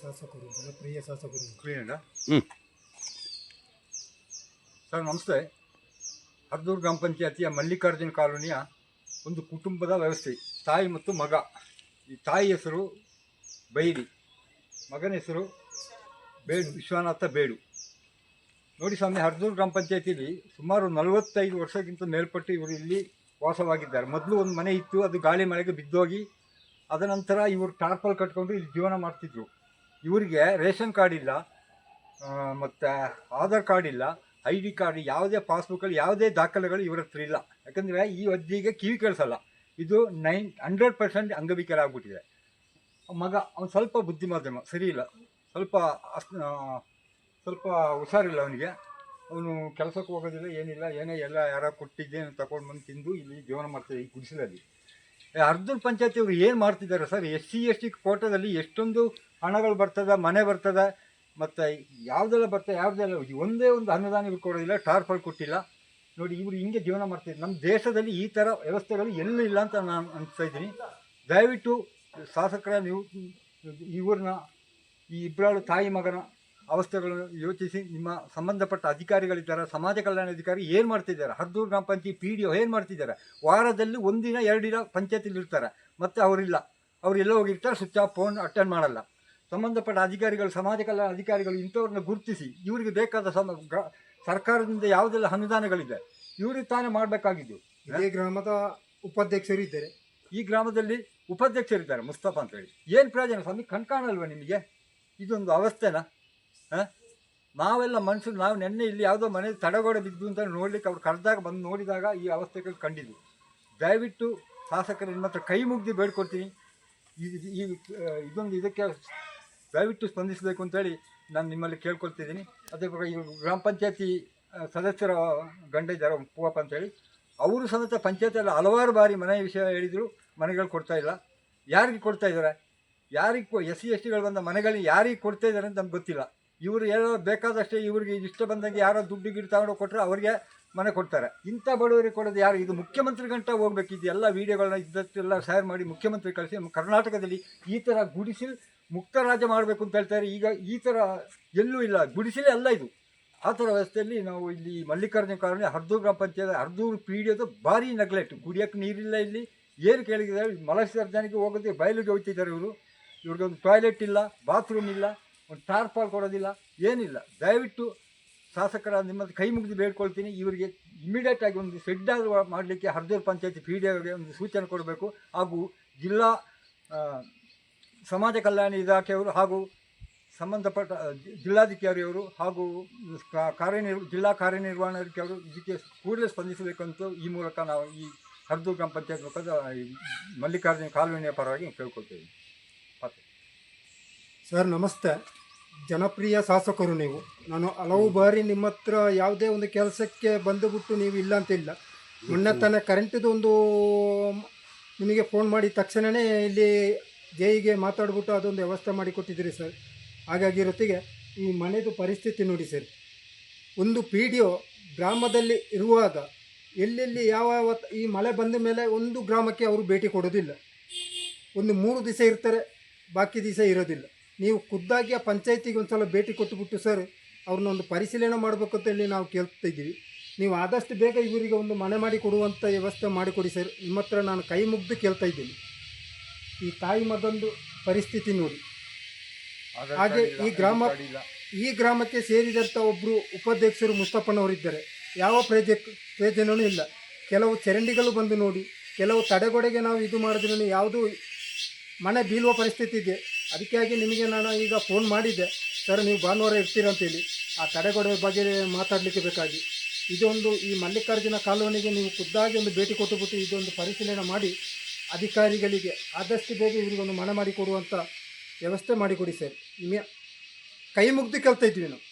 ಶಾಸಕರು ಜನಪ್ರಿಯ ಶಾಸಕರು ಸರ್ ನಮಸ್ತೆ. ಹರ್ದೂರು ಗ್ರಾಮ ಪಂಚಾಯತಿಯ ಮಲ್ಲಿಕಾರ್ಜುನ ಕಾಲೋನಿಯ ಒಂದು ಕುಟುಂಬದ ವ್ಯವಸ್ಥೆ. ತಾಯಿ ಮತ್ತು ಮಗ. ಈ ತಾಯಿ ಹೆಸರು ಬೈರಿ, ಮಗನ ಹೆಸರು ವಿಶ್ವನಾಥ ಬೇಡು. ನೋಡಿ ಸ್ವಾಮಿ, ಹರ್ದೂರು ಗ್ರಾಮ ಪಂಚಾಯತಿಯಲ್ಲಿ ಸುಮಾರು 45 ವರ್ಷಕ್ಕಿಂತ ಮೇಲ್ಪಟ್ಟು ಇವರು ಇಲ್ಲಿ ವಾಸವಾಗಿದ್ದಾರೆ. ಮೊದಲು ಒಂದು ಮನೆ ಇತ್ತು, ಅದು ಗಾಳಿ ಮಳೆಗೆ ಬಿದ್ದೋಗಿ ಅದ ನಂತರ ಇವರು ಟಾರ್ಪಲ್ ಕಟ್ಕೊಂಡು ಇಲ್ಲಿ ಜೀವನ ಮಾಡ್ತಿದ್ರು. ಇವರಿಗೆ ರೇಷನ್ ಕಾರ್ಡ್ ಇಲ್ಲ, ಮತ್ತು ಆಧಾರ್ ಕಾರ್ಡ್ ಇಲ್ಲ, ID ಕಾರ್ಡ್, ಯಾವುದೇ ಪಾಸ್ಬುಕ್ಕಲ್ಲಿ ಯಾವುದೇ ದಾಖಲೆಗಳು ಇವರ ಹತ್ರ ಇಲ್ಲ. ಯಾಕಂದರೆ ಈ ಅಜ್ಜಿಗೆ ಕಿವಿ ಕೇಳಿಸಲ್ಲ. ಇದು 100% ಅಂಗವಿಕಲ ಆಗ್ಬಿಟ್ಟಿದೆ. ಮಗ ಅವನು ಸ್ವಲ್ಪ ಬುದ್ಧಿಮಾಧ್ಯಮ ಸರಿ ಇಲ್ಲ, ಸ್ವಲ್ಪ ಹುಷಾರಿಲ್ಲ ಅವನಿಗೆ. ಅವನು ಕೆಲಸಕ್ಕೆ ಹೋಗೋದಿಲ್ಲ, ಏನಿಲ್ಲ, ಎಲ್ಲ ಯಾರೋ ಕೊಟ್ಟಿದ್ದೇನೆ ತಗೊಂಡು ಬಂದು ತಿಂದು ಇಲ್ಲಿ ಜೀವನ ಮಾಡ್ತಾರೆ ಈ ಗುಡಿಸಲಲ್ಲಿ. ಹರ್ದೂರು ಪಂಚಾಯತಿಯವರು ಏನು ಮಾಡ್ತಿದ್ದಾರೆ ಸರ್? SC/ST ಕೋಟಾದಲ್ಲಿ ಎಷ್ಟೊಂದು ಹಣಗಳು ಬರ್ತದೆ, ಮನೆ ಬರ್ತದೆ, ಮತ್ತು ಯಾವುದೆಲ್ಲ ಬರ್ತದೆ, ಯಾವುದೆಲ್ಲ ಒಂದೇ ಒಂದು ಅನುದಾನ ಇವ್ರು ಕೊಡೋದಿಲ್ಲ, ಟಾರ್ಪಲ್ ಕೊಟ್ಟಿಲ್ಲ. ನೋಡಿ, ಇವರು ಹಿಂಗೆ ಜೀವನ ಮಾಡ್ತಿದ್ದಾರೆ. ನಮ್ಮ ದೇಶದಲ್ಲಿ ಈ ಥರ ವ್ಯವಸ್ಥೆಗಳು ಎಲ್ಲೂ ಇಲ್ಲ ಅಂತ ನಾನು ಅನಿಸ್ತಾ ಇದ್ದೀನಿ. ದಯವಿಟ್ಟು ಶಾಸಕರ ನೀವು ಇವ್ರನ್ನ, ಈ ಇಬ್ಬರಾಳು ತಾಯಿ ಮಗನ ಅವಸ್ಥೆಗಳನ್ನು ಯೋಚಿಸಿ, ನಿಮ್ಮ ಸಂಬಂಧಪಟ್ಟ ಅಧಿಕಾರಿಗಳಿದ್ದಾರೆ, ಸಮಾಜ ಕಲ್ಯಾಣ ಅಧಿಕಾರಿ ಏನು ಮಾಡ್ತಿದ್ದಾರೆ, ಹರ್ದೂರು ಗ್ರಾಮ ಪಂಚಾಯತ್ PDO ಏನು ಮಾಡ್ತಿದ್ದಾರೆ? ವಾರದಲ್ಲಿ 1 ದಿನ 2 ದಿನ ಪಂಚಾಯತಿಲಿ ಇರ್ತಾರೆ, ಮತ್ತು ಅವರೆಲ್ಲ ಹೋಗಿರ್ತಾರೆ, ಸ್ವಿಚ್ ಆಫ್, ಫೋನ್ ಅಟೆಂಡ್ ಮಾಡಲ್ಲ. ಸಂಬಂಧಪಟ್ಟ ಅಧಿಕಾರಿಗಳು, ಸಮಾಜ ಕಲ್ಯಾಣ ಅಧಿಕಾರಿಗಳು ಇಂಥವ್ರನ್ನ ಗುರುತಿಸಿ ಇವರಿಗೆ ಬೇಕಾದ ಸರ್ಕಾರದಿಂದ ಯಾವುದೆಲ್ಲ ಅನುದಾನಗಳಿದೆ ಇವ್ರಿಗೆ ತಾನೇ ಮಾಡಬೇಕಾಗಿದ್ದು. ಇದೇ ಗ್ರಾಮದ ಉಪಾಧ್ಯಕ್ಷರು ಇದ್ದಾರೆ, ಈ ಗ್ರಾಮದಲ್ಲಿ ಉಪಾಧ್ಯಕ್ಷರಿದ್ದಾರೆ ಮುಸ್ತಫಾ ಅಂತೇಳಿ. ಏನು ಪ್ರಯೋಜನ ಸ್ವಾಮಿ? ಕಣ್ಕಾಣಲ್ವ ನಿಮಗೆ? ಇದೊಂದು ಅವಸ್ಥೆನಾ? ನಾವೆಲ್ಲ ಮನುಷ್ಯರು, ನಾವು ನೆನ್ನೆ ಇಲ್ಲಿ ಯಾವುದೋ ಮನೆ ತಡೆಗೋಡೆ ಬಿದ್ದು ಅಂತ ನೋಡ್ಲಿಕ್ಕೆ ಅವ್ರು ಕರೆದಾಗ ಬಂದು ನೋಡಿದಾಗ ಈ ಅವಸ್ಥೆಗಳು ಕಂಡಿದ್ದು. ದಯವಿಟ್ಟು ಶಾಸಕರು ನಿಮ್ಮ ಹತ್ರ ಕೈ ಮುಗ್ದು ಬೇಡ್ಕೊಡ್ತೀನಿ, ಇದಕ್ಕೆ ದಯವಿಟ್ಟು ಸ್ಪಂದಿಸಬೇಕು ಅಂತೇಳಿ ನಾನು ನಿಮ್ಮಲ್ಲಿ ಕೇಳ್ಕೊಳ್ತಿದ್ದೀನಿ. ಅದೇ ಪ್ರಕಾರ ಈ ಗ್ರಾಮ ಪಂಚಾಯತಿ ಸದಸ್ಯರ ಗಂಡ ಇದ್ದಾರೆ ಪೂವಪ್ಪ ಅಂತೇಳಿ, ಅವರು ಸಮೇತ ಪಂಚಾಯತಿಯಲ್ಲಿ ಹಲವಾರು ಬಾರಿ ಮನೆ ವಿಷಯ ಹೇಳಿದರು, ಮನೆಗಳು ಕೊಡ್ತಾಯಿಲ್ಲ. ಯಾರಿಗೆ ಕೊಡ್ತಾ ಇದ್ದಾರೆ? ಯಾರಿಗೆ SC/STಗಳು ಬಂದ ಮನೆಗಳಿಗೆ ಯಾರಿಗೆ ಕೊಡ್ತಾ ಇದ್ದಾರೆ ಅಂತ ನಮ್ಗೆ ಗೊತ್ತಿಲ್ಲ. ಇವರು ಏನೋ ಬೇಕಾದಷ್ಟೇ, ಇವ್ರಿಗೆ ಇಷ್ಟ ಬಂದಂಗೆ ಯಾರೋ ದುಡ್ಡು ಗಿಡ ತಗೊಂಡು ಕೊಟ್ಟರೆ ಅವ್ರಿಗೆ ಮನೆ ಕೊಡ್ತಾರೆ. ಇಂಥ ಬಡವರಿಗೆ ಕೊಡೋದು ಯಾರು? ಇದು ಮುಖ್ಯಮಂತ್ರಿ ಗಂಟ ಹೋಗ್ಬೇಕಿದ್ದು. ಎಲ್ಲ ವೀಡಿಯೋಗಳನ್ನ ಇದ್ದಷ್ಟೆಲ್ಲ ಶೇರ್ ಮಾಡಿ ಮುಖ್ಯಮಂತ್ರಿ ಕಳಿಸಿ ನಮ್ಮ ಕರ್ನಾಟಕದಲ್ಲಿ ಈ ಥರ ಗುಡಿಸಿಲ್ ಮುಕ್ತ ರಾಜ್ಯ ಮಾಡಬೇಕು ಅಂತ ಹೇಳ್ತಾರೆ. ಈಗ ಈ ಥರ ಎಲ್ಲೂ ಇಲ್ಲ, ಗುಡಿಸಿಲೇ ಅಲ್ಲ ಇದು. ಆ ಥರ ವ್ಯವಸ್ಥೆಯಲ್ಲಿ ನಾವು ಇಲ್ಲಿ ಮಲ್ಲಿಕಾರ್ಜುನ ಕಾಲೋನಿ ಹರ್ದೂರು ಗ್ರಾಮ ಪಂಚಾಯತ್ ಹರ್ದೂರು PDOದು ಭಾರಿ ನೆಗ್ಲೆಕ್ಟ್. ಕುಡಿಯೋಕ್ಕೆ ನೀರಿಲ್ಲ, ಇಲ್ಲಿ ಏನು ಕೇಳಿದ್ದಾರೆ, ಮಲವಿಸರ್ಜನೆಗೆ ಹೋಗೋದಕ್ಕೆ ಬಯಲಿಗೆ ಹೋಗ್ತಿದ್ದಾರೆ ಇವರು. ಇವ್ರಿಗೆ ಒಂದು ಟಾಯ್ಲೆಟ್ ಇಲ್ಲ, ಬಾತ್ರೂಮ್ ಇಲ್ಲ, ಒಂದು ಟಾರ್ಪಾಲ್ ಕೊಡೋದಿಲ್ಲ, ಏನಿಲ್ಲ. ದಯವಿಟ್ಟು ಶಾಸಕರ ನಿಮ್ಮ ಕೈ ಮುಗಿದು ಬೇಡ್ಕೊಳ್ತೀನಿ, ಇವರಿಗೆ ಇಮಿಡಿಯೇಟಾಗಿ ಒಂದು ಶೆಡ್ ಮಾಡಲಿಕ್ಕೆ ಹರ್ದೂರು ಪಂಚಾಯತಿ PDOಗೆ ಒಂದು ಸೂಚನೆ ಕೊಡಬೇಕು. ಹಾಗೂ ಜಿಲ್ಲಾ ಸಮಾಜ ಕಲ್ಯಾಣ ಇಲಾಖೆಯವರು ಹಾಗೂ ಸಂಬಂಧಪಟ್ಟ ಜಿಲ್ಲಾಧಿಕಾರಿಯವರು ಹಾಗೂ ಜಿಲ್ಲಾ ಕಾರ್ಯನಿರ್ವಹಣಾಧಿಕಾರಿಯವರು ಇದಕ್ಕೆ ಕೂಡಲೇ ಸ್ಪಂದಿಸಬೇಕಂತ ಈ ಮೂಲಕ ನಾವು ಈ ಹರ್ದೂರು ಗ್ರಾಮ ಪಂಚಾಯತ್ ಮುಖದ ಮಲ್ಲಿಕಾರ್ಜುನ ಕಾಲೋನಿಯ ಪರವಾಗಿ ಕೇಳ್ಕೊಳ್ತೇವೆ. ಸರ್ ನಮಸ್ತೆ. ಜನಪ್ರಿಯ ಶಾಸಕರು ನೀವು. ನಾನು ಹಲವು ಬಾರಿ ನಿಮ್ಮ ಹತ್ರ ಯಾವುದೇ ಒಂದು ಕೆಲಸಕ್ಕೆ ಬಂದುಬಿಟ್ಟು ನೀವು ಇಲ್ಲ ಅಂತ ಇಲ್ಲ. ಮೊನ್ನೆ ತಾನೇ ಕರೆಂಟಿದು ಒಂದು ನಿಮಗೆ ಫೋನ್ ಮಾಡಿ ತಕ್ಷಣವೇ ಇಲ್ಲಿ ಜೈಗೆ ಮಾತಾಡ್ಬಿಟ್ಟು ಅದೊಂದು ವ್ಯವಸ್ಥೆ ಮಾಡಿಕೊಟ್ಟಿದ್ದೀರಿ ಸರ್. ಹಾಗಾಗಿರೊತ್ತಿಗೆ ಈ ಮನೆದು ಪರಿಸ್ಥಿತಿ ನೋಡಿ ಸರ್. ಒಂದು PDO ಗ್ರಾಮದಲ್ಲಿ ಇರುವಾಗ ಎಲ್ಲೆಲ್ಲಿ ಯಾವ ಈ ಮಳೆ ಬಂದ ಮೇಲೆ ಒಂದು ಗ್ರಾಮಕ್ಕೆ ಅವರು ಭೇಟಿ ಕೊಡೋದಿಲ್ಲ. ಒಂದು 3 ದಿವಸ ಇರ್ತಾರೆ, ಬಾಕಿ ದಿವಸ ಇರೋದಿಲ್ಲ. ನೀವು ಖುದ್ದಾಗಿ ಆ ಪಂಚಾಯತಿಗೆ ಒಂದು ಸಲ ಭೇಟಿ ಕೊಟ್ಟುಬಿಟ್ಟು ಸರ್ ಅವ್ರನ್ನೊಂದು ಪರಿಶೀಲನೆ ಮಾಡಬೇಕು ಅಂತ ಹೇಳಿ ನಾವು ಕೇಳ್ತಾ ಇದ್ದೀವಿ. ನೀವು ಆದಷ್ಟು ಬೇಗ ಇವರಿಗೆ ಒಂದು ಮನೆ ಮಾಡಿ ಕೊಡುವಂಥ ವ್ಯವಸ್ಥೆ ಮಾಡಿಕೊಡಿ ಸರ್. ನಿಮ್ಮ ಹತ್ರ ನಾನು ಕೈ ಮುಗ್ದು ಕೇಳ್ತಾ ಇದ್ದೀನಿ. ಈ ತಾಯಿ ಮಗಂದು ಪರಿಸ್ಥಿತಿ ನೋಡಿ. ಹಾಗೆ ಈ ಗ್ರಾಮಕ್ಕೆ ಸೇರಿದಂಥ ಒಬ್ಬರು ಉಪಾಧ್ಯಕ್ಷರು ಮುಸ್ತಫನವರಿದ್ದಾರೆ. ಯಾವ ಪ್ರಯೋಜನವೂ ಇಲ್ಲ. ಕೆಲವು ಚರಂಡಿಗಳು ಬಂದು ನೋಡಿ, ಕೆಲವು ತಡೆಗೋಡೆಗೆ ನಾವು ಇದು ಮಾಡಿದ್ರೂ ಯಾವುದೂ ಮನೆ ಬೀಳುವ ಪರಿಸ್ಥಿತಿ ಇದೆ. ಅದಕ್ಕಾಗಿ ನಿಮಗೆ ನಾನು ಈಗ ಫೋನ್ ಮಾಡಿದ್ದೆ ಸರ್, ನೀವು ಭಾನುವಾರ ಇರ್ತೀರಂತೇಳಿ ಆ ತಡೆಗೋಡೆ ಬಗ್ಗೆ ಮಾತಾಡಲಿಕ್ಕೆ ಬೇಕಾಗಿ. ಇದೊಂದು ಈ ಮಲ್ಲಿಕಾರ್ಜುನ ಕಾಲೋನಿಗೆ ನೀವು ಖುದ್ದಾಗಿ ಒಂದು ಭೇಟಿ ಕೊಟ್ಟುಬಿಟ್ಟು ಇದೊಂದು ಪರಿಶೀಲನೆ ಮಾಡಿ ಅಧಿಕಾರಿಗಳಿಗೆ ಆದಷ್ಟು ಬೇಗ ಇವರಿಗೊಂದು ಮನೆ ಮಾಡಿ ಕೊಡುವಂಥ ವ್ಯವಸ್ಥೆ ಮಾಡಿಕೊಡಿ ಸರ್. ನಿಮ್ಮ ಕೈ ಮುಗ್ದು ಕೇಳ್ತಾ ಇದ್ವಿ ನಾವು.